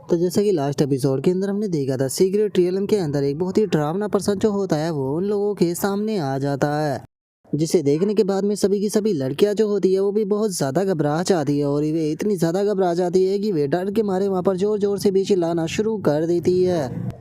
तो जैसे कि लास्ट एपिसोड के अंदर हमने देखा था, सीक्रेट रियलम के अंदर एक बहुत ही डरावना पर्सन जो होता है वो उन लोगों के सामने आ जाता है, जिसे देखने के बाद में सभी की सभी लड़कियां जो होती है वो भी बहुत ज्यादा घबरा जाती है और वे इतनी ज्यादा घबरा जाती है कि वे डर के मारे वहां पर जोर जोर से भी चिल्लाना शुरू कर देती है।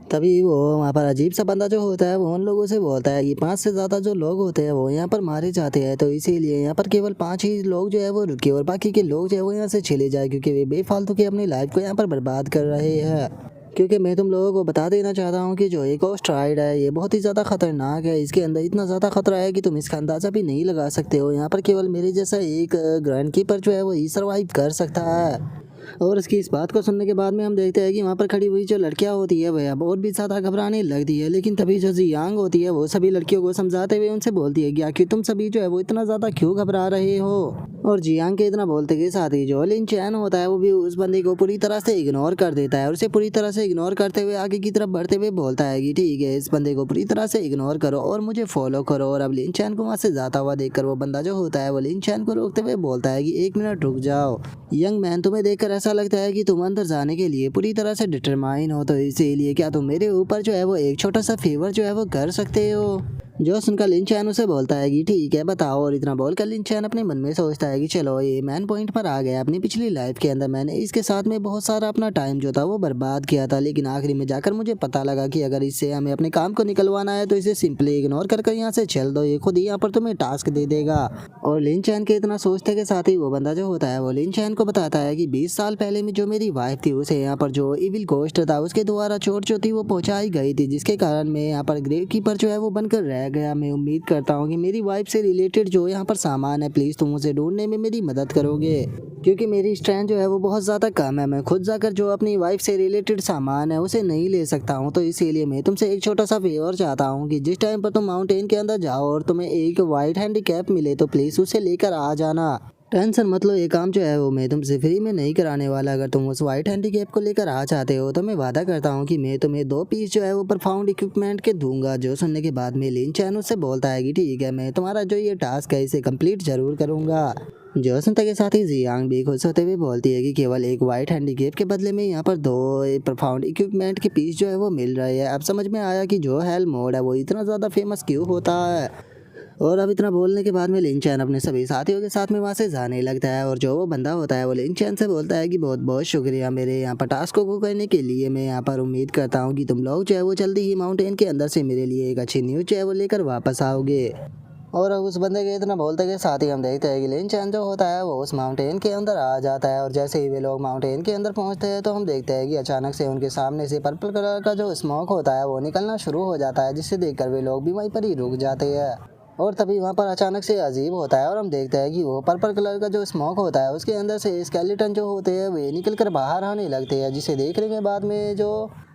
तभी वो वहाँ पर अजीब सा बंदा जो होता है वो उन लोगों से बोलता है कि 5 से ज़्यादा जो लोग होते हैं वो यहाँ पर मारे जाते हैं, तो इसीलिए यहाँ पर केवल 5 ही लोग जो है वो रुके और बाकी के लोग जो है वो यहाँ से चले जाए, क्योंकि वे बेफालतू की अपनी लाइफ को यहाँ पर बर्बाद कर रहे हैं। क्योंकि मैं तुम लोगों को बता देना चाहता हूँ कि जो एक घोस्ट राइड है ये बहुत ही ज़्यादा खतरनाक है। इसके अंदर इतना ज़्यादा खतरा है कि तुम इसका अंदाज़ा भी नहीं लगा सकते हो। यहाँ पर केवल मेरे जैसा एक ग्रैंड कीपर जो है वो ही सर्वाइव कर सकता है। और इसकी इस बात को सुनने के बाद में हम देखते हैं कि वहाँ पर खड़ी हुई जो लड़कियाँ होती है वह अब और भी ज़्यादा घबराने लगती है। लेकिन तभी जो जियांग होती है वो सभी लड़कियों को समझाते हुए उनसे बोलती है कि आखिर तुम सभी जो है वो इतना ज़्यादा क्यों घबरा रहे हो। और जियांग के इतना बोलते के साथ ही जो लिन चैन होता है वो भी उस बंदे को पूरी तरह से इग्नोर कर देता है और उसे पूरी तरह से इग्नोर करते हुए आगे की तरफ बढ़ते हुए बोलता है कि ठीक है, इस बंदे को पूरी तरह से इग्नोर करो और मुझे फॉलो करो। और अब लिन चैन को वहाँ से जाता हुआ देखकर वो बंदा जो होता है वो लिन चैन को रोकते हुए बोलता है कि 1 मिनट रुक जाओ यंग मैन, तुम्हें देखकर ऐसा लगता है कि तुम अंदर जाने के लिए पूरी तरह से डिटरमाइन हो, तो इसीलिए क्या तुम मेरे ऊपर जो है वो एक छोटा सा फेवर जो है वो कर सकते हो। जो सुनकर लिन चैन उसे बोलता है कि ठीक है बताओ। और इतना बोलकर लिन चैन अपने मन में सोचता है कि चलो ये मैन पॉइंट पर आ गया। अपनी पिछली लाइफ के अंदर मैंने इसके साथ में बहुत सारा अपना टाइम जो था वो बर्बाद किया था, लेकिन आखिरी में जाकर मुझे पता लगा कि अगर इससे हमें अपने काम को निकलवाना है तो इसे सिंपली इग्नोर कर यहाँ से चल दो, ये खुद ही यहाँ पर तुम्हें टास्क दे देगा। और लिन चैन के इतना सोचते के साथ ही वो बंदा जो होता है वो लिन चैन को बताता है कि 20 साल पहले में जो मेरी वाइफ थी उसे यहाँ पर जो इविल घोस्ट था उसके द्वारा चोट जो थी वो पहुंचाई गई थी, जिसके कारण मैं यहाँ पर ग्रेव कीपर जो है वो बनकर रह गया। मैं उम्मीद करता हूँ कि मेरी वाइफ से रिलेटेड जो यहाँ पर सामान है प्लीज़ तुम उसे ढूंढने में मेरी मदद करोगे, क्योंकि मेरी स्ट्रेंथ जो है वो बहुत ज़्यादा कम है। मैं खुद जाकर जो अपनी वाइफ से रिलेटेड सामान है उसे नहीं ले सकता हूँ, तो इसीलिए मैं तुमसे एक छोटा सा फेवर चाहता हूँ कि जिस टाइम पर तुम माउंटेन के अंदर जाओ और तुम्हें एक वाइट हैंडीकैप मिले तो प्लीज़ उसे लेकर आ जाना। टेंशन मत लो, ये काम जो है वो मैं तुमसे फ्री में नहीं कराने वाला। अगर तुम उस वाइट हैंडीकैप को लेकर आ चाहते हो तो मैं वादा करता हूँ कि मैं तुम्हें 2 पीस जो है वो परफाउंड इक्विपमेंट के दूंगा। जो सुनने के बाद में लिन चैन उससे बोलता है कि ठीक है, मैं तुम्हारा जो ये टास्क है इसे कंप्लीट जरूर करूँगा। जो सुनते के साथ ही जियांग भी खुश होते हुए बोलती है कि केवल एक वाइट हैंडीकैप के बदले में यहाँ पर 2 परफाउंड इक्विपमेंट के पीस जो है वो मिल रहे हैं। अब समझ में आया कि जो हेल मोड है वो इतना ज़्यादा फेमस क्यों होता है। और अब इतना बोलने के बाद में लिन चैन अपने सभी साथियों के साथ में वहाँ से जाने लगता है। और जो वो बंदा होता है वो लिन चैन से बोलता है कि बहुत बहुत शुक्रिया मेरे यहाँ पर टास्कों को करने के लिए। मैं यहाँ पर उम्मीद करता हूँ कि तुम लोग जो है वो जल्दी ही माउंटेन के अंदर से मेरे लिए एक अच्छी न्यूज़ जो है वो लेकर वापस आओगे। और अब उस बंदे के इतना बोलते के साथ ही हम देखते हैं कि लिन चैन जो होता है वो उस माउंटेन के अंदर आ जाता है। और जैसे ही वे लोग माउंटेन के अंदर पहुंचते हैं तो हम देखते हैं कि अचानक से उनके सामने से पर्पल कलर का जो स्मोक होता है वो निकलना शुरू हो जाता है, जिससे देखकर वे लोग भी वहीं पर ही रुक जाते हैं। और तभी वहाँ पर अचानक से अजीब होता है और हम देखते हैं कि वो पर्पल कलर का जो स्मोक होता है उसके अंदर से स्केलेटन जो होते हैं वे निकल कर बाहर आने लगते हैं, जिसे देखने के बाद में जो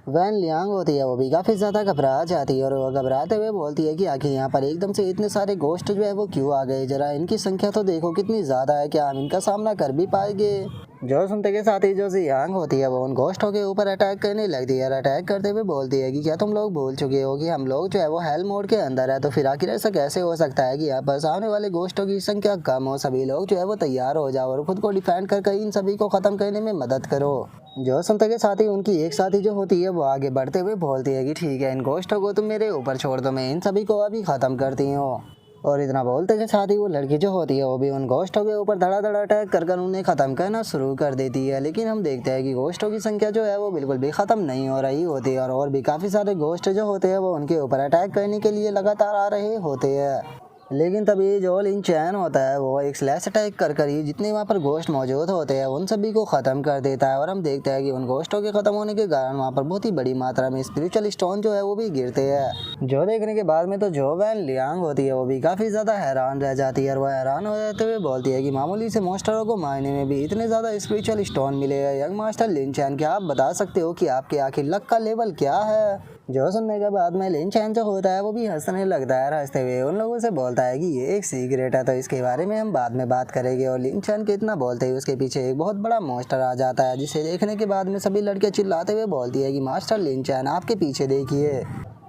वैन लियांग होती है वो भी काफ़ी ज़्यादा घबरा जाती है। और वो घबराते हुए बोलती है कि आखिर यहाँ पर एकदम से इतने सारे घोस्ट जो है वो क्यों आ गए, जरा इनकी संख्या तो देखो कितनी ज़्यादा है, क्या हम इनका सामना कर भी पाएंगे। जो सुनते के साथ ही जो जियांग होती है वो उन घोस्टों के ऊपर अटैक करने लगती है और अटैक करते हुए बोलती है कि क्या तुम लोग भूल चुके हो कि हम लोग जो है वो हेल मोड के अंदर है, तो फिर आखिर ऐसा कैसे हो सकता है कि यहाँ पर सामने वाले घोस्टों की संख्या कम हो। सभी लोग जो है वो तैयार हो जाओ और खुद को डिफेंड कर इन सभी को ख़त्म करने में मदद करो। जो सुनते के साथ ही उनकी एक साथी जो होती है वो आगे बढ़ते हुए बोलती है कि ठीक है, इन घोस्टों को तुम मेरे ऊपर छोड़ दो, मैं इन सभी को अभी ख़त्म करती हूँ। और इतना बोलते के साथ ही वो लड़की जो होती है वो भी उन घोस्टों के ऊपर धड़ाधड़ अटैक कर उन्हें ख़त्म करना शुरू कर देती है। लेकिन हम देखते हैं कि घोस्टों की संख्या जो है वो बिल्कुल भी ख़त्म नहीं हो रही होती है और भी काफ़ी सारे घोस्ट जो होते हैं वो उनके ऊपर अटैक करने के लिए लगातार आ रहे होते हैं। लेकिन तभी जो लिन चैन होता है वो एक स्लैश अटैक कर ही जितने वहाँ पर घोस्ट मौजूद होते हैं उन सभी को ख़त्म कर देता है। और हम देखते हैं कि उन घोस्टों के ख़त्म होने के कारण वहाँ पर बहुत ही बड़ी मात्रा में स्पिरिचुअल स्टोन जो है वो भी गिरते हैं। जो देखने के बाद में तो जो वैन लियांग होती है वो भी काफ़ी ज़्यादा हैरान रह जाती है और वह हैरान हो जाते हुए बोलती है कि मामूली से मॉन्स्टरों को मारने में भी इतने ज़्यादा स्पिरिचुअल स्टोन मिले हैं। यंग मास्टर लिन चैन, क्या आप बता सकते हो कि आपके आखिर लक का लेवल क्या है। जो सुनने के बाद में लिन चैन जो होता है वो भी हंसने लगता है। हंसते हुए उन लोगों से बोलता है कि ये एक सीक्रेट है तो इसके बारे में हम बाद में बात करेंगे। और लिन चैन के इतना बोलते ही उसके पीछे एक बहुत बड़ा मॉन्स्टर आ जाता है, जिसे देखने के बाद में सभी लड़कियां चिल्लाते हुए बोलती है कि मास्टर लिन चैन आपके पीछे देखिए।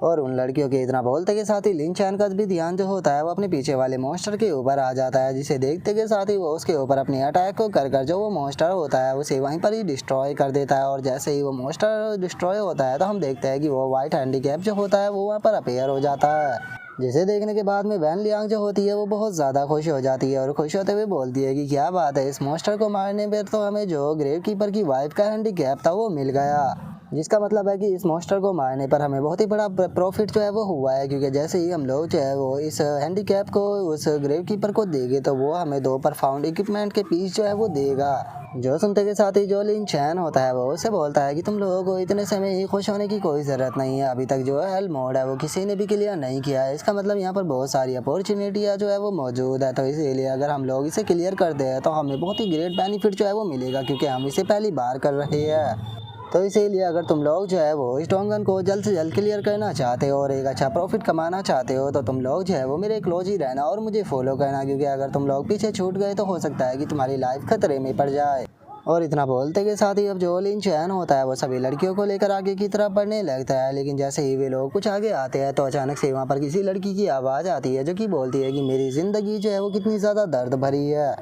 और उन लड़कियों के इतना बोलते के साथ ही लिन चैन का भी ध्यान जो होता है वो अपने पीछे वाले मॉन्स्टर के ऊपर आ जाता है, जिसे देखते के साथ ही वो उसके ऊपर अपनी अटैक को कर जो वो मॉन्स्टर होता है उसे वहीं पर ही डिस्ट्रॉय कर देता है। और जैसे ही वो मॉन्स्टर डिस्ट्रॉय होता है तो हम देखते हैं कि वो वाइट हैंडीकैप जो होता है वो वहाँ पर अपीयर हो जाता है, जिसे देखने के बाद में वैन लियांग जो होती है वो बहुत ज़्यादा खुश हो जाती है और खुश होते हुए बोलती है कि क्या बात है, इस मॉन्स्टर को मारने पर तो हमें जो ग्रेव कीपर की वाइफ का हैंडीकैप था वो मिल गया, जिसका मतलब है कि इस मॉन्स्टर को मारने पर हमें बहुत ही बड़ा प्रॉफिट जो है वो हुआ है, क्योंकि जैसे ही हम लोग जो है वो इस हैंडीकैप को उस ग्रेव कीपर को देंगे तो वो हमें 2 परफाउंड इक्विपमेंट के पीस जो है वो देगा। जो सुनते के साथ ही जो लिन चैन होता है वो उसे बोलता है कि तुम लोगों को इतने समय ही खुश होने की कोई ज़रूरत नहीं है, अभी तक जो है हेल मोड है वो किसी ने भी क्लियर नहीं किया है, इसका मतलब यहाँ पर बहुत सारी अपॉर्चुनिटियाँ जो है वो मौजूद है, तो इसीलिए अगर हम लोग इसे क्लियर कर दें तो हमें बहुत ही ग्रेट बेनिफिट जो है वो मिलेगा, क्योंकि हम इसे पहली बार कर रहे हैं। तो इसीलिए अगर तुम लोग जो है वो इस डोंगन को जल्द से जल्द क्लियर करना चाहते हो और एक अच्छा प्रॉफिट कमाना चाहते हो तो तुम लोग जो है वो मेरे क्लोज ही रहना और मुझे फॉलो करना, क्योंकि अगर तुम लोग पीछे छूट गए तो हो सकता है कि तुम्हारी लाइफ खतरे में पड़ जाए। और इतना बोलते के साथ ही अब जो लिन चैन होता है वो सभी लड़कियों को लेकर आगे की तरफ बढ़ने लगता है, लेकिन जैसे ही वे लोग कुछ आगे आते हैं तो अचानक से वहाँ पर किसी लड़की की आवाज़ आती है जो कि बोलती है कि मेरी ज़िंदगी जो है वो कितनी ज़्यादा दर्द भरी है।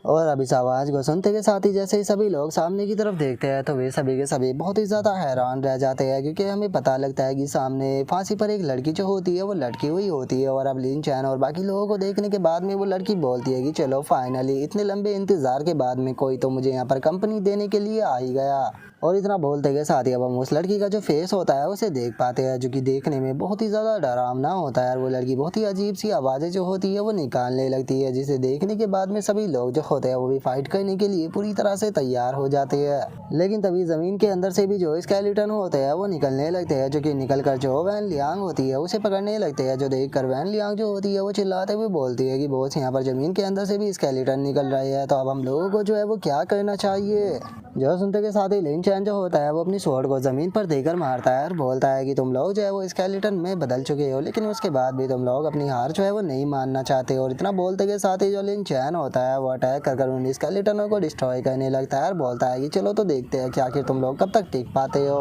और अब इस आवाज़ को सुनते के साथ ही जैसे ही सभी लोग सामने की तरफ देखते हैं तो वे सभी के सभी बहुत ही ज़्यादा हैरान रह जाते हैं, क्योंकि हमें पता लगता है कि सामने फांसी पर एक लड़की जो होती है वो लटकी हुई होती है। और अब लिन चैन और बाकी लोगों को देखने के बाद में वो लड़की बोलती है कि चलो फाइनली इतने लंबे इंतज़ार के बाद में कोई तो मुझे यहाँ पर कंपनी देने के लिए आ ही गया। और इतना बोलते के साथ ही अब हम उस लड़की का जो फेस होता है उसे देख पाते हैं, जो कि देखने में बहुत ही ज़्यादा डरावना होता है। और वो लड़की बहुत ही अजीब सी आवाज़ें जो होती है वो निकालने लगती है, जिसे देखने के बाद में सभी लोग जो होते हैं वो भी फाइट करने के लिए पूरी तरह से तैयार हो जाते हैं। लेकिन तभी ज़मीन के अंदर से भी जो स्केलेटन होते हैं वो निकलने लगते हैं, जो कि निकल कर जो वैन लियांग होती है उसे पकड़ने लगते हैं। जो देख कर वैन लियांग जो होती है वो चिल्लाते हुए बोलती है कि बॉस यहाँ पर ज़मीन के अंदर से भी स्केलेटन निकल रहे हैं, तो अब हम लोगों को जो है वो क्या करना चाहिए। जो सुनते के साथ ही लिन चैन जो होता है वो अपनी स्वॉर्ड को ज़मीन पर देकर मारता है और बोलता है कि तुम लोग जो है वो स्केलेटन में बदल चुके हो, लेकिन उसके बाद भी तुम लोग अपनी हार जो है वो नहीं मानना चाहते। और इतना बोलते के साथ ही जो लिन चैन होता है वो अटैक कर उन स्केलेटनों को डिस्ट्रॉय करने लगता है और बोलता है कि चलो तो देखते हैं कि आखिर तुम लोग कब तक टिक पाते हो।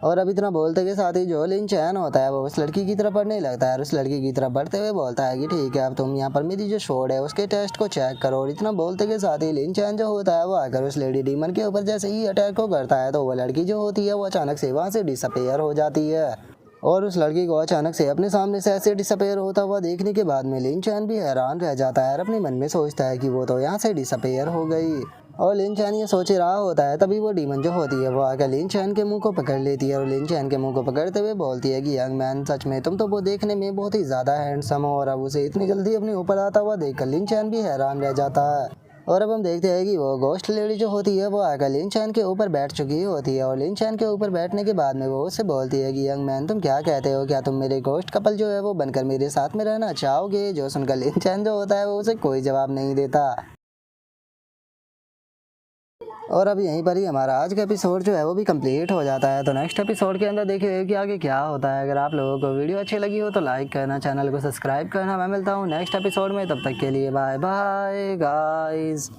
और अब इतना बोलते के साथ ही जो लिन चैन होता है वो उस लड़की की तरफ बढ़ने लगता है और उस लड़की की तरफ बढ़ते हुए बोलता है कि ठीक है अब तुम यहाँ पर मेरी जो स्वॉर्ड है उसके टेस्ट को चेक करो। और इतना बोलते के साथ ही लिन चैन जो होता है वो आकर उस लेडी डीमन के ऊपर जैसे ही अटैक को करता है तो वो लड़की जो होती है वो अचानक से वहाँ से डिसअपेयर हो जाती है। और उस लड़की को अचानक से अपने सामने से ऐसे डिसअपेयर होता हुआ देखने के बाद में लिन चैन भी हैरान रह जाता है और अपने मन में सोचता है कि वो तो यहाँ से डिसअपेयर हो गई। और लिन चैन ये सोच रहा होता है तभी वो डीमन जो होती है वो आकर लिन चैन के मुंह को पकड़ लेती है और लिन चैन के मुंह को पकड़ते हुए बोलती है कि यंग मैन सच में तुम तो वो देखने में बहुत ही ज़्यादा हैंडसम हो। और अब उसे इतनी जल्दी अपने ऊपर आता हुआ देखकर लिन चैन भी हैरान रह जाता है। और अब हम देखते हैं कि वो गोस्ट लेडी जो होती है वो आकर लिन चैन के ऊपर बैठ चुकी होती है। और लिन चैन के ऊपर बैठने के बाद में वो उससे बोलती है कि यंग मैन तुम क्या कहते हो, क्या तुम मेरे गोस्ट कपल जो है वो बनकर मेरे साथ में रहना चाहोगे। जो सुनकर लिन चैन जो होता है वो उसे कोई जवाब नहीं देता। और अब यहीं पर ही हमारा आज का एपिसोड जो है वो भी कंप्लीट हो जाता है। तो नेक्स्ट एपिसोड के अंदर देखिए कि आगे क्या होता है। अगर आप लोगों को वीडियो अच्छी लगी हो तो लाइक करना, चैनल को सब्सक्राइब करना। मैं मिलता हूँ नेक्स्ट एपिसोड में, तब तक के लिए बाय बाय गाइस।